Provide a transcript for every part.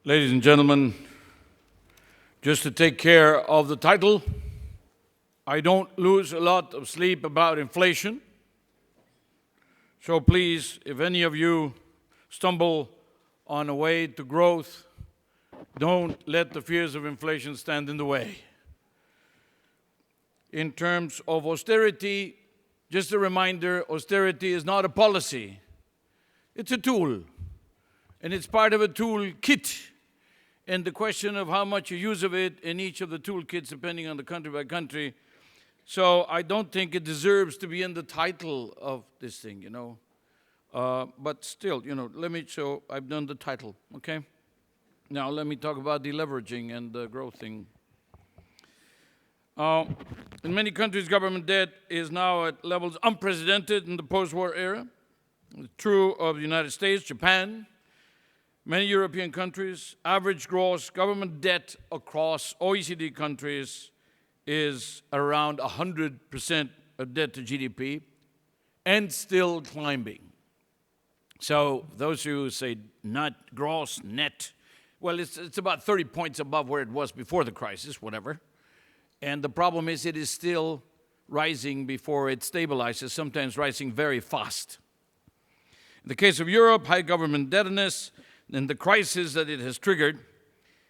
Ladies and gentlemen, just to take care of the title, I don't lose a lot of sleep about inflation. So please, if any of you stumble on a way to growth, don't let the fears of inflation stand in the way. In terms of austerity, just a reminder, austerity is not a policy. It's a tool, and it's part of a toolkit. And the question of how much you use of it in each of the toolkits, depending on the country by country. So I don't think it deserves to be in the title of this thing, But still, so I've done the title, okay? Now let me talk about deleveraging and the growth thing. In many countries, government debt is now at levels unprecedented in the post-war era. It's true of the United States, Japan, many European countries. Average gross government debt across OECD countries is around 100% of debt to GDP and still climbing. So those who say not gross, net, well, it's about 30 points above where it was before the crisis, whatever. And the problem is it is still rising before it stabilizes, sometimes rising very fast. In the case of Europe, high government indebtedness and the crisis that it has triggered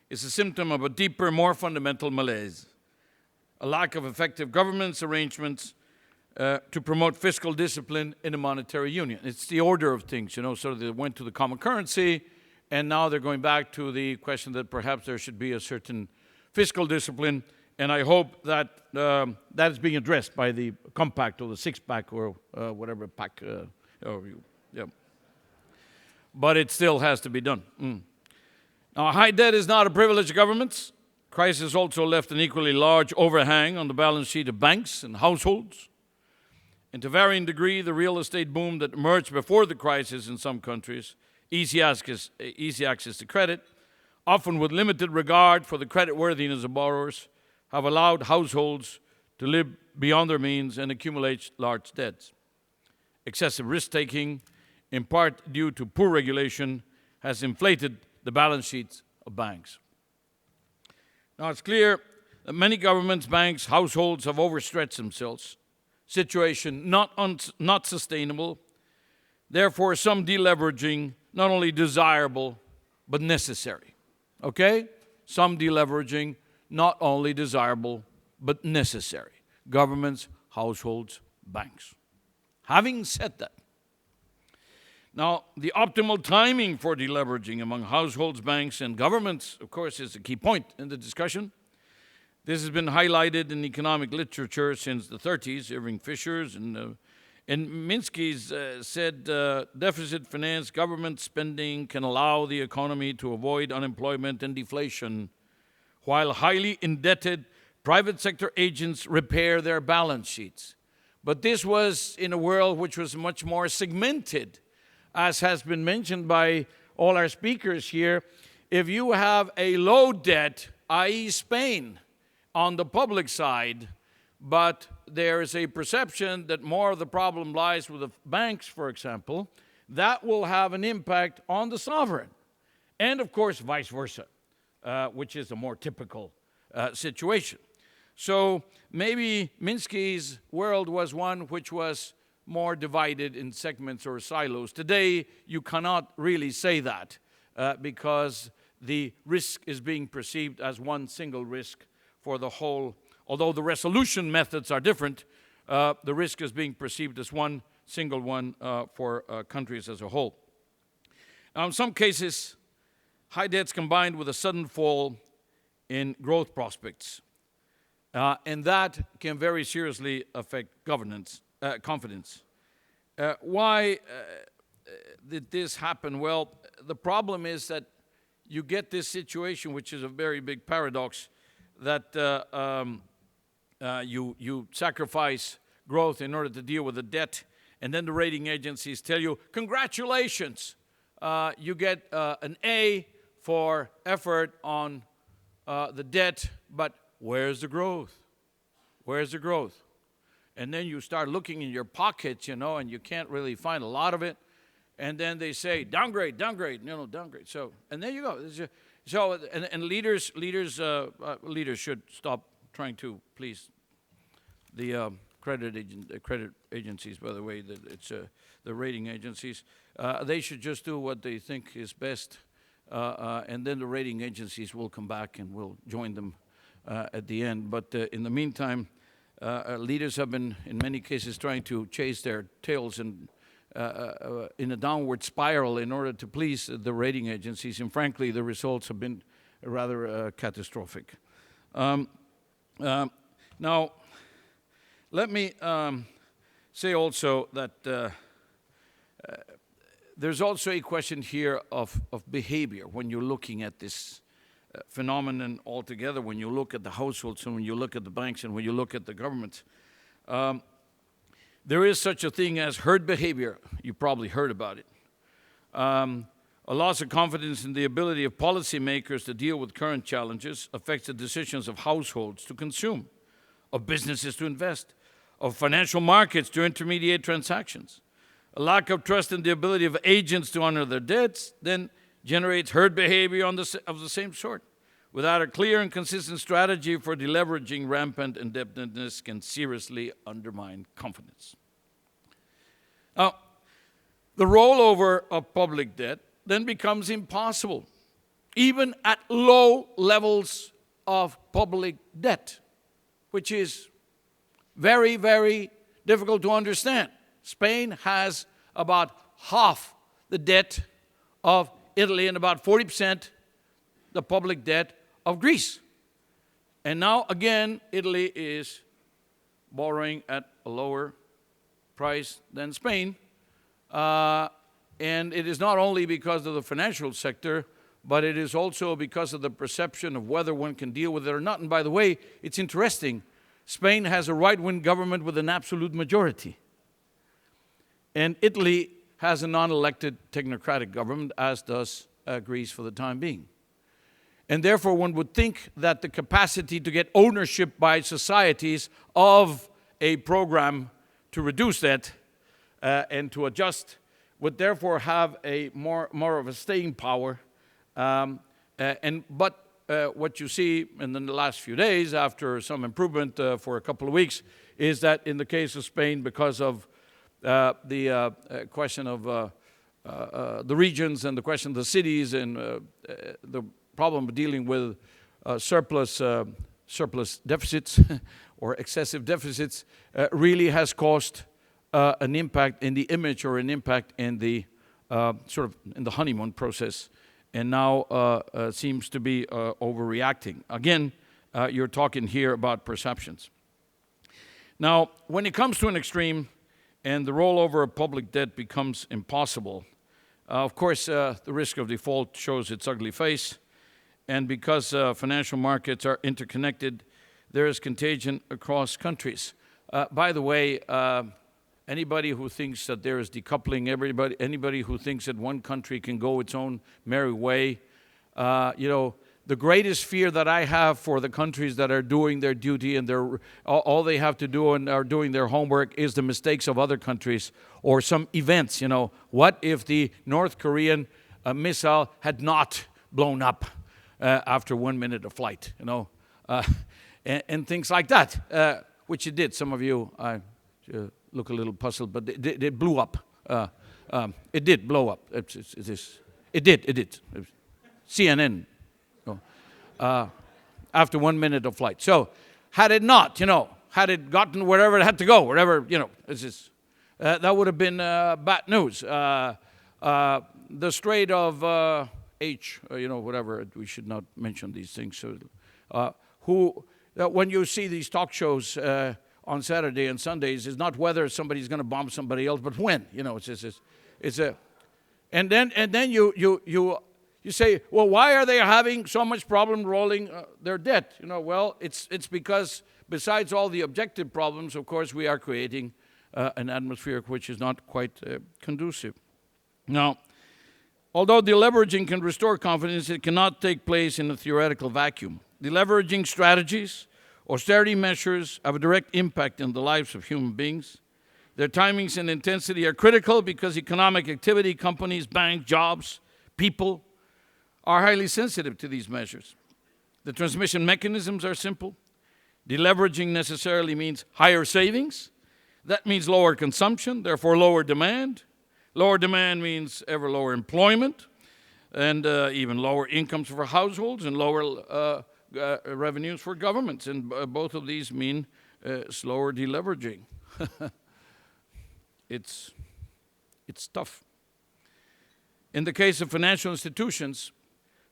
is a symptom of a deeper, more fundamental malaise, a lack of effective governance arrangements to promote fiscal discipline in a monetary union. It's the order of things, so they went to the common currency, and now they're going back to the question that perhaps there should be a certain fiscal discipline, and I hope that that is being addressed by the compact or the six-pack or whatever pack. But it still has to be done. Now, high debt is not a privilege of governments. Crisis also left an equally large overhang on the balance sheet of banks and households. And to varying degree, the real estate boom that emerged before the crisis in some countries, easy access to credit, often with limited regard for the creditworthiness of borrowers, have allowed households to live beyond their means and accumulate large debts. Excessive risk-taking, in part due to poor regulation, has inflated the balance sheets of banks. Now, it's clear that many governments, banks, households have overstretched themselves. Situation not sustainable. Therefore, some deleveraging, not only desirable, but necessary. Okay? Some deleveraging, not only desirable, but necessary. Governments, households, banks. Having said that, now, the optimal timing for deleveraging among households, banks, and governments, of course, is a key point in the discussion. This has been highlighted in economic literature since the 30s. Irving Fisher's and Minsky's said deficit-financed government spending can allow the economy to avoid unemployment and deflation, while highly indebted private sector agents repair their balance sheets. But this was in a world which was much more segmented. As has been mentioned by all our speakers here, if you have a low debt, i.e. Spain, on the public side, but there is a perception that more of the problem lies with the banks, for example, that will have an impact on the sovereign. And of course, vice versa, which is a more typical situation. So maybe Minsky's world was one which was more divided in segments or silos. Today, you cannot really say that because the risk is being perceived as one single risk for the whole. Although the resolution methods are different, the risk is being perceived as one single one for countries as a whole. Now, in some cases, high debts combined with a sudden fall in growth prospects, and that can very seriously affect confidence. Why did this happen? Well, the problem is that you get this situation, which is a very big paradox, that you sacrifice growth in order to deal with the debt, and then the rating agencies tell you, congratulations, you get an A for effort on the debt, but where's the growth? Where's the growth? And then you start looking in your pockets, and you can't really find a lot of it. and then they say downgrade, downgrade, downgrade. So, and there you go. So, and leaders should stop trying to please the credit agencies. By the way, it's the rating agencies. They should just do what they think is best, and then the rating agencies will come back and we'll join them at the end. But in the meantime, leaders have been, in many cases, trying to chase their tails and in a downward spiral in order to please the rating agencies, and frankly, the results have been rather catastrophic. Now, let me say also that there's also a question here of behavior when you're looking at this phenomenon altogether, when you look at the households and when you look at the banks and when you look at the governments. There is such a thing as herd behavior. You probably heard about it. A loss of confidence in the ability of policymakers to deal with current challenges affects the decisions of households to consume, of businesses to invest, of financial markets to intermediate transactions. A lack of trust in the ability of agents to honor their debts then generates herd behavior of the same sort. Without a clear and consistent strategy for deleveraging, rampant indebtedness can seriously undermine confidence. Now, the rollover of public debt then becomes impossible, even at low levels of public debt, which is very, very difficult to understand. Spain has about half the debt of Italy and about 40% the public debt of Greece. And now, again, Italy is borrowing at a lower price than Spain. And it is not only because of the financial sector, but it is also because of the perception of whether one can deal with it or not. And by the way, it's interesting. Spain has a right-wing government with an absolute majority. And Italy has a non-elected technocratic government, as does Greece for the time being. And therefore, one would think that the capacity to get ownership by societies of a program to reduce debt and to adjust would therefore have a more of a staying power. But what you see in the last few days, after some improvement for a couple of weeks, is that in the case of Spain, because of the question of the regions and the question of the cities and the problem of dealing with surplus deficits or excessive deficits really has caused an impact in the image or an impact in the sort of in the honeymoon process, and now seems to be overreacting. Again, you're talking here about perceptions. Now, when it comes to an extreme and the rollover of public debt becomes impossible, of course, the risk of default shows its ugly face. And because financial markets are interconnected, there is contagion across countries. By the way, anybody who thinks that there is decoupling, anybody who thinks that one country can go its own merry way, the greatest fear that I have for the countries that are doing their duty and all they have to do and are doing their homework is the mistakes of other countries or some events. What if the North Korean missile had not blown up after 1 minute of flight, and things like that, which it did. Some of you look a little puzzled, but it blew up. It did blow up. It did. CNN. After 1 minute of flight. So, had it not, had it gotten wherever it had to go, that would have been bad news. The Strait of whatever, we should not mention these things. So, when you see these talk shows on Saturday and Sundays, it's not whether somebody's going to bomb somebody else, but when. And then you say, well, why are they having so much problem rolling their debt? Well, it's because besides all the objective problems, of course, we are creating an atmosphere which is not quite conducive. Now, although deleveraging can restore confidence, it cannot take place in a theoretical vacuum. Deleveraging strategies, austerity measures have a direct impact on the lives of human beings. Their timings and intensity are critical because economic activity, companies, banks, jobs, people are highly sensitive to these measures. The transmission mechanisms are simple. Deleveraging necessarily means higher savings. That means lower consumption, therefore lower demand. Lower demand means ever lower employment and even lower incomes for households and lower revenues for governments. And both of these mean slower deleveraging. It's tough. In the case of financial institutions,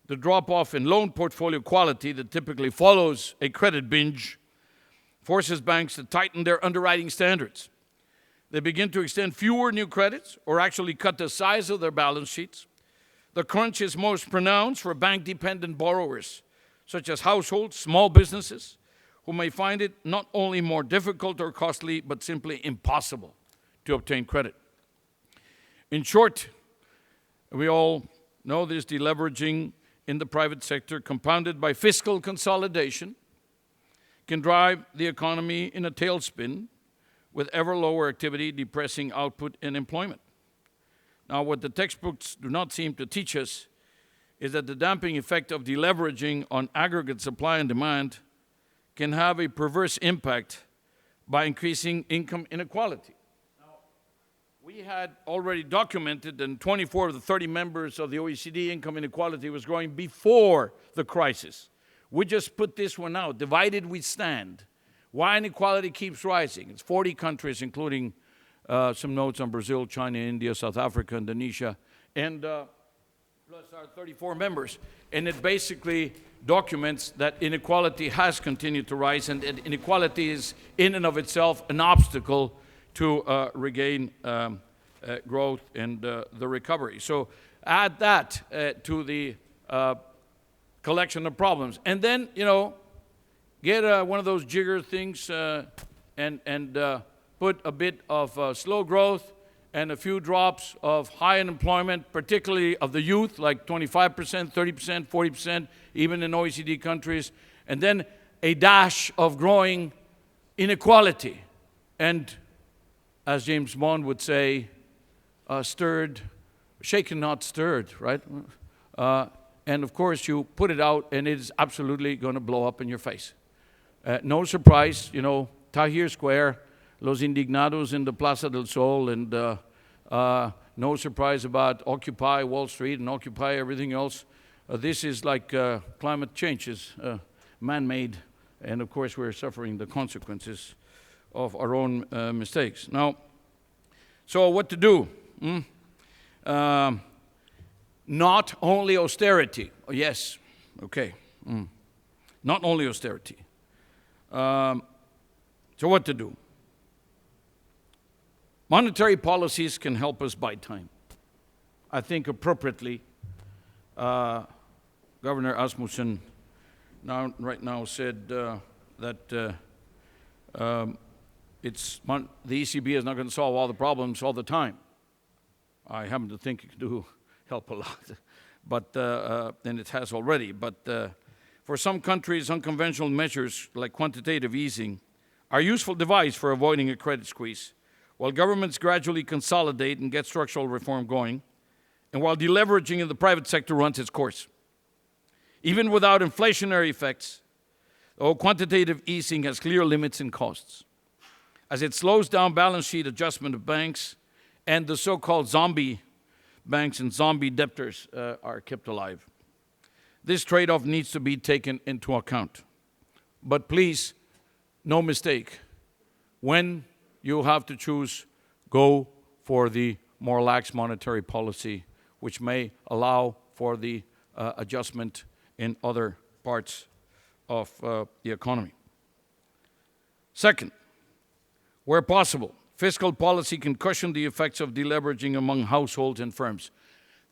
the drop-off in loan portfolio quality that typically follows a credit binge forces banks to tighten their underwriting standards. They begin to extend fewer new credits or actually cut the size of their balance sheets. The crunch is most pronounced for bank-dependent borrowers, such as households, small businesses, who may find it not only more difficult or costly, but simply impossible to obtain credit. In short, we all know this deleveraging in the private sector, compounded by fiscal consolidation, can drive the economy in a tailspin with ever lower activity, depressing output and employment. Now, what the textbooks do not seem to teach us is that the damping effect of deleveraging on aggregate supply and demand can have a perverse impact by increasing income inequality. Now, we had already documented that 24 of the 30 members of the OECD income inequality was growing before the crisis. We just put this one out. Divided we stand. Why inequality keeps rising? It's 40 countries, including some notes on Brazil, China, India, South Africa, Indonesia, and plus our 34 members. And it basically documents that inequality has continued to rise, and inequality is in and of itself an obstacle to regain growth and the recovery. So add that to the collection of problems. And then, get one of those jigger things and put a bit of slow growth and a few drops of high unemployment, particularly of the youth, like 25%, 30%, 40%, even in OECD countries, and then a dash of growing inequality. And as James Bond would say, shaken, not stirred, right? And of course, you put it out, and it is absolutely going to blow up in your face. No surprise, Tahrir Square, Los Indignados in the Plaza del Sol, and no surprise about Occupy Wall Street and Occupy everything else. This is like climate change is man-made, and of course, we're suffering the consequences of our own mistakes. Now, so what to do? Not only austerity. Oh, yes, okay. Not only austerity. So what to do? Monetary policies can help us buy time. I think appropriately, Governor Asmussen right now said that the ECB is not going to solve all the problems all the time. I happen to think it can help a lot, but and it has already. But for some countries, unconventional measures like quantitative easing are a useful device for avoiding a credit squeeze, while governments gradually consolidate and get structural reform going, and while deleveraging in the private sector runs its course. Even without inflationary effects, though quantitative easing has clear limits and costs, as it slows down balance sheet adjustment of banks, and the so-called zombie banks and zombie debtors are kept alive. This trade-off needs to be taken into account. But please, no mistake, when you have to choose, go for the more lax monetary policy, which may allow for the adjustment in other parts of the economy. Second, where possible, fiscal policy can cushion the effects of deleveraging among households and firms.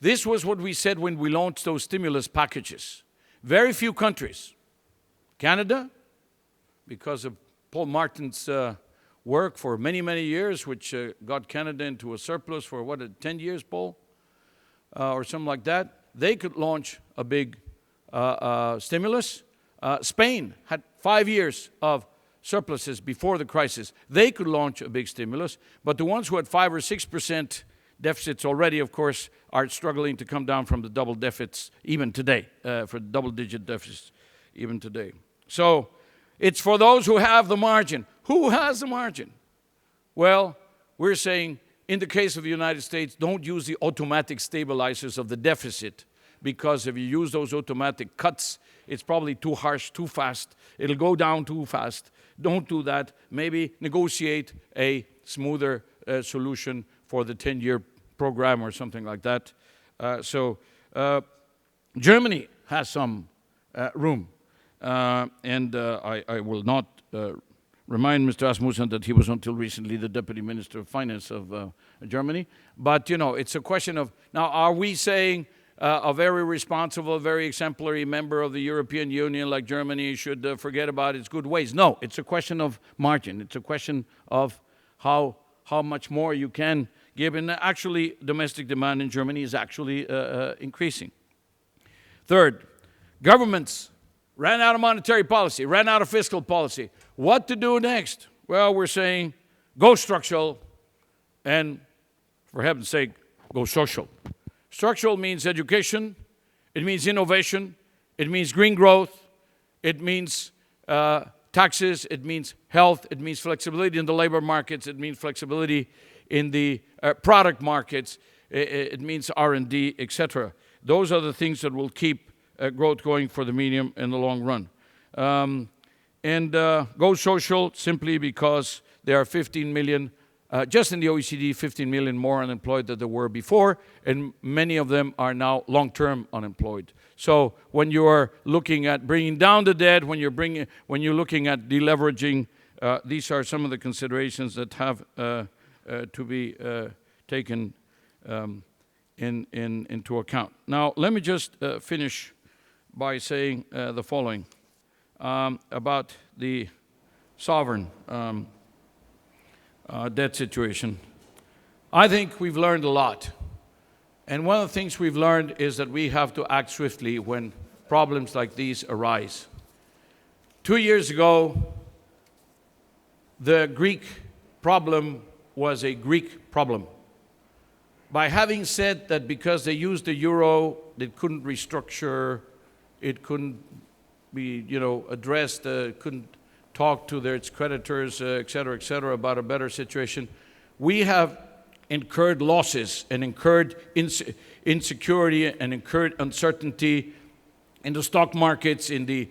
This was what we said when we launched those stimulus packages. Very few countries, Canada, because of Paul Martin's work for many, many years, which got Canada into a surplus for, 10 years, Paul? Or something like that. They could launch a big stimulus. Spain had 5 years of surpluses before the crisis, they could launch a big stimulus. But the ones who had 5 or 6% deficits already, of course, are struggling to come down from the double deficits even today, for double-digit deficits even today. So it's for those who have the margin. Who has the margin? Well, we're saying, in the case of the United States, don't use the automatic stabilizers of the deficit, because if you use those automatic cuts, it's probably too harsh, too fast. It'll go down too fast. Don't do that. Maybe negotiate a smoother solution for the 10-year program or something like that. Germany has some room. And I will not remind Mr. Asmussen that he was until recently the Deputy Minister of Finance of Germany. But, you know, it's a question of, now, are we saying a very responsible, very exemplary member of the European Union like Germany should forget about its good ways? No, it's a question of margin. It's a question of how much more you can give. And actually, domestic demand in Germany is actually increasing. Third, governments ran out of monetary policy, ran out of fiscal policy. What to do next? Well, we're saying go structural and, for heaven's sake, go social. Structural means education, it means innovation, it means green growth, it means taxes, it means health, it means flexibility in the labor markets, it means flexibility in the product markets, it means R&D, etc. Those are the things that will keep growth going for the medium and the long run. Go social simply because there are 15 million, just in the OECD, 15 million more unemployed than there were before, and many of them are now long-term unemployed. So when you are looking at bringing down the debt, when you're looking at deleveraging, these are some of the considerations that have to be taken into account. Now, let me just finish by saying the following about the sovereign debt situation. I think we've learned a lot. And one of the things we've learned is that we have to act swiftly when problems like these arise. 2 years ago, the Greek problem was a Greek problem. By having said that because they used the euro, they couldn't restructure, it couldn't be, addressed, couldn't talk to its creditors, et cetera, about a better situation. We have incurred losses and incurred insecurity and incurred uncertainty in the stock markets, in the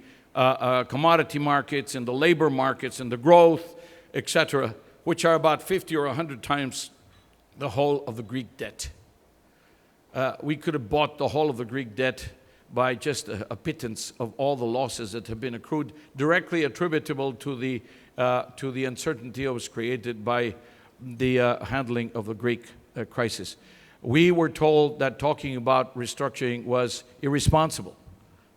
commodity markets, in the labor markets, in the growth, et cetera, which are about 50 or 100 times the whole of the Greek debt. We could have bought the whole of the Greek debt by just a pittance of all the losses that have been accrued, directly attributable to the uncertainty that was created by the handling of the Greek crisis. We were told that talking about restructuring was irresponsible,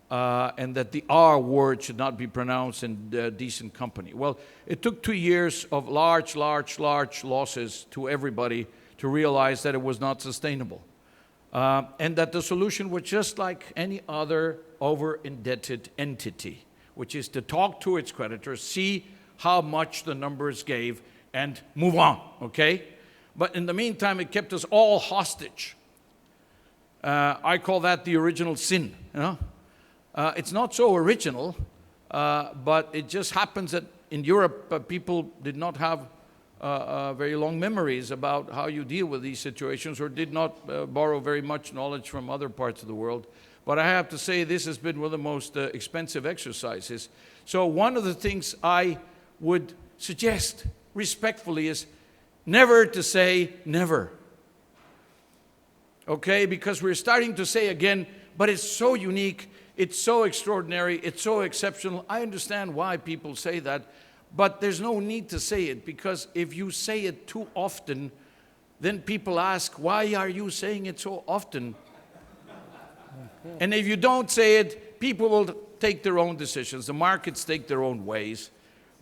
and that the R word should not be pronounced in decent company. Well, it took 2 years of large losses to everybody to realize that it was not sustainable. And that the solution was just like any other over-indebted entity, which is to talk to its creditors, see how much the numbers gave, and move on, okay? But in the meantime, it kept us all hostage. I call that the original sin, It's not so original, but it just happens that in Europe, people did not have very long memories about how you deal with these situations, or did not borrow very much knowledge from other parts of the world. But I have to say, this has been one of the most expensive exercises. So one of the things I would suggest respectfully is never to say never. Okay? Because we're starting to say again, but it's so unique, it's so extraordinary, it's so exceptional. I understand why people say that. But there's no need to say it, because if you say it too often, then people ask, why are you saying it so often? And if you don't say it, people will take their own decisions. The markets take their own ways.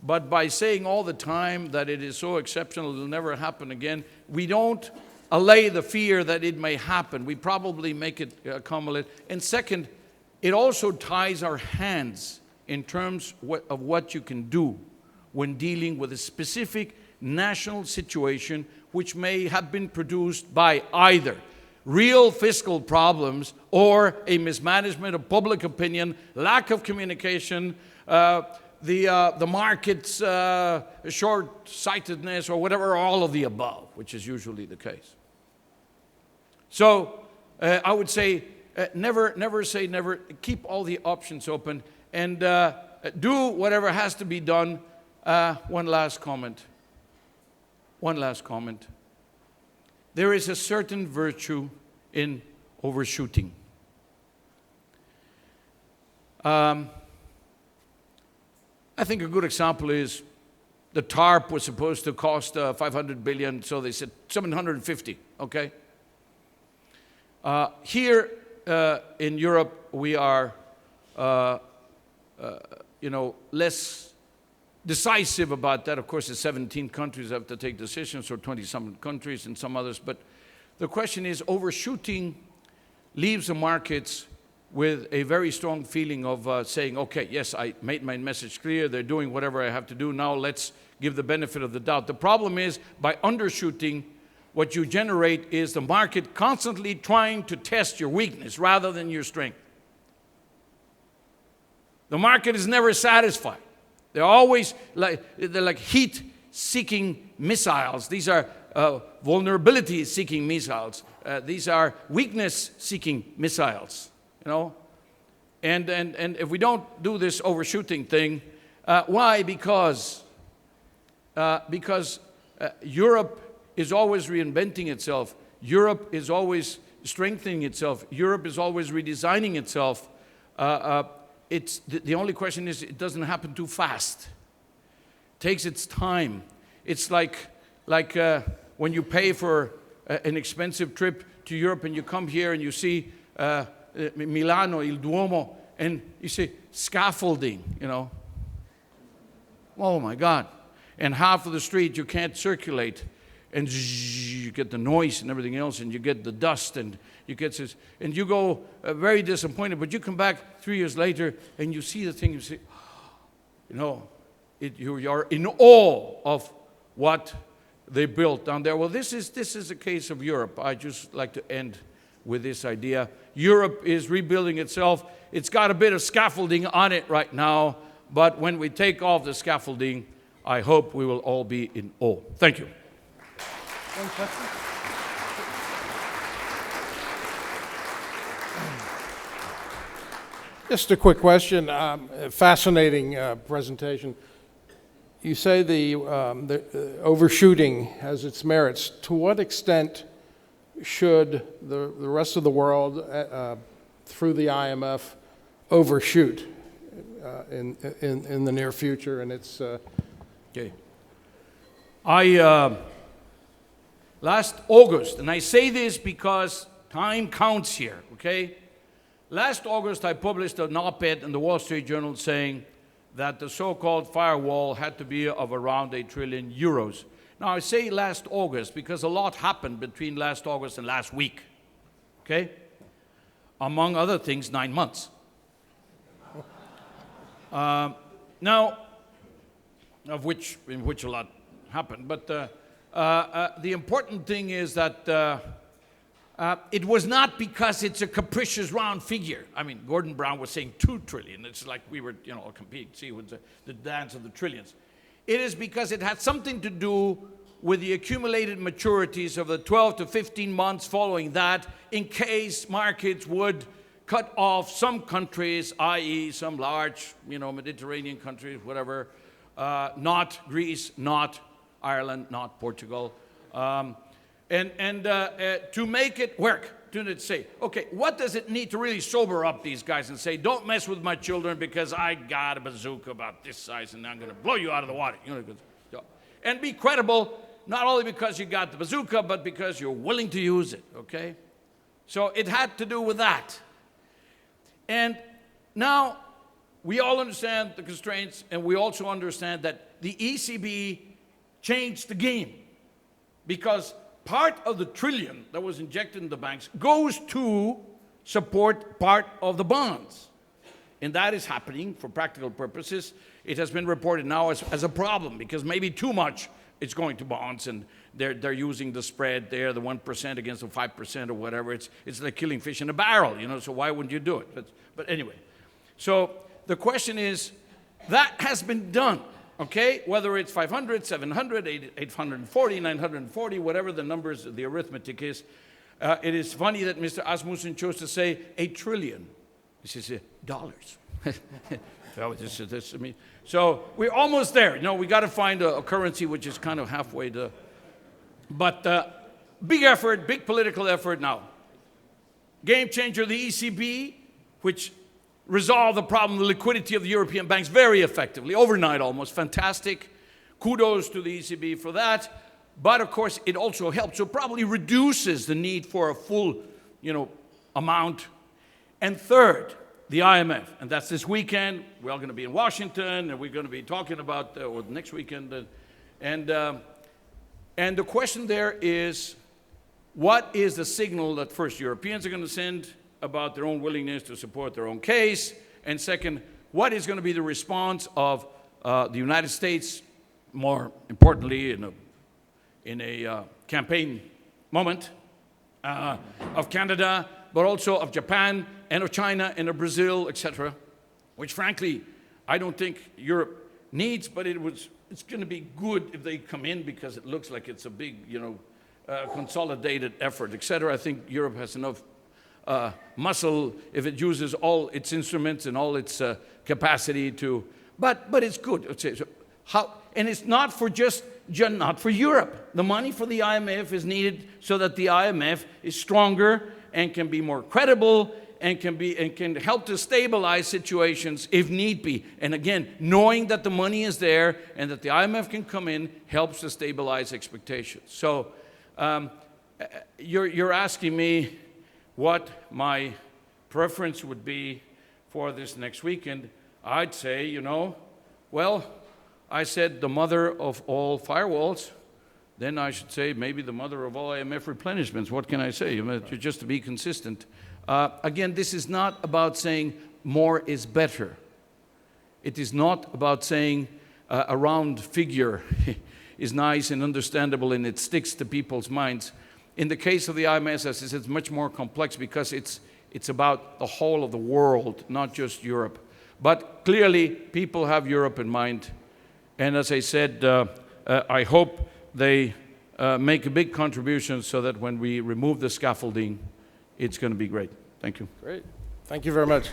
But by saying all the time that it is so exceptional, it'll never happen again, we don't allay the fear that it may happen. We probably make it accumulate. And second, it also ties our hands in terms of what you can do when dealing with a specific national situation which may have been produced by either real fiscal problems or a mismanagement of public opinion, lack of communication, the market's short-sightedness, or whatever, all of the above, which is usually the case. So I would say never say never. Keep all the options open and do whatever has to be done. One last comment. There is a certain virtue in overshooting. I think a good example is the TARP was supposed to cost 500 billion, so they said 750, okay? Here in Europe, we are, less decisive about that. Of course, the 17 countries have to take decisions, or 20-some countries and some others. But the question is, overshooting leaves the markets with a very strong feeling of saying, okay, yes, I made my message clear. They're doing whatever I have to do. Now let's give the benefit of the doubt. The problem is, by undershooting, what you generate is the market constantly trying to test your weakness rather than your strength. The market is never satisfied. They're always like heat-seeking missiles. These are vulnerability-seeking missiles. These are weakness-seeking missiles. And if we don't do this overshooting thing, why? Because Europe is always reinventing itself. Europe is always strengthening itself. Europe is always redesigning itself. The only question is, it doesn't happen too fast. It takes its time. It's like when you pay for an expensive trip to Europe and you come here and you see Milano, Il Duomo, and you say, scaffolding, Oh my God. And half of the street you can't circulate. And you get the noise and everything else, and you get the dust, and you get this, and you go very disappointed. But you come back 3 years later, and you see the thing. You say, you are in awe of what they built down there. Well, this is a case of Europe. I just like to end with this idea. Europe is rebuilding itself. It's got a bit of scaffolding on it right now, but when we take off the scaffolding, I hope we will all be in awe. Thank you. One question? Just a quick question. Fascinating presentation. You say the overshooting has its merits. To what extent should the rest of the world, through the IMF, overshoot in the near future? And it's okay. Last August, and I say this because time counts here, okay? Last August, I published an op-ed in the Wall Street Journal saying that the so-called firewall had to be of around €1 trillion. Now, I say last August because a lot happened between last August and last week, okay? Among other things, 9 months. Now, in which a lot happened, but the important thing is that it was not because it's a capricious round figure. I mean, Gordon Brown was saying 2 trillion. It's like we were, competing, see, with the dance of the trillions. It is because it had something to do with the accumulated maturities of the 12 to 15 months following that, in case markets would cut off some countries, i.e. some large, Mediterranean countries, whatever, not Greece, not Ireland, not Portugal, and to make it work, to say, okay, what does it need to really sober up these guys and say, don't mess with my children because I got a bazooka about this size and I'm going to blow you out of the water. And be credible, not only because you got the bazooka, but because you're willing to use it, okay? So it had to do with that. And now we all understand the constraints, and we also understand that the ECB changed the game, because part of the trillion that was injected in the banks goes to support part of the bonds. And that is happening for practical purposes. It has been reported now as a problem because maybe too much is going to bonds, and they're using the spread there, the 1% against the 5% or whatever. It's like killing fish in a barrel, so why wouldn't you do it? But anyway, so the question is, that has been done, okay? Whether it's 500, 700, 840, 940, whatever the numbers, the arithmetic is. It is funny that Mr. Asmussen chose to say $8 trillion. He says, dollars. So we're almost there. We got to find a currency which is kind of halfway to. But big effort, big political effort now. Game changer, the ECB, which resolved the problem, the liquidity of the European banks very effectively, overnight almost. Fantastic. Kudos to the ECB for that. But of course, it also helps. So it probably reduces the need for a full, amount. And third, the IMF, and that's this weekend. We're all going to be in Washington, and we're going to be talking about or next weekend. And the question there is, what is the signal that first Europeans are going to send about their own willingness to support their own case? And second, what is going to be the response of the United States, more importantly, in a campaign moment, of Canada, but also of Japan, and of China, and of Brazil, etc., which frankly, I don't think Europe needs, but it's going to be good if they come in because it looks like it's a big, consolidated effort, etc. I think Europe has enough muscle if it uses all its instruments and all its capacity to, but it's good. So and it's not for not for Europe. The money for the IMF is needed so that the IMF is stronger and can be more credible and can help to stabilize situations if need be. And again, knowing that the money is there and that the IMF can come in helps to stabilize expectations. So you're asking me what my preference would be for this next weekend. I'd say, well, I said the mother of all firewalls. Then I should say maybe the mother of all IMF replenishments. What can I say? Just to be consistent. Again, this is not about saying more is better. It is not about saying a round figure is nice and understandable and it sticks to people's minds. In the case of the IMF, it's much more complex because it's about the whole of the world, not just Europe. But clearly, people have Europe in mind. And as I said, I hope they make a big contribution so that when we remove the scaffolding, it's going to be great. Thank you. Great. Thank you very much.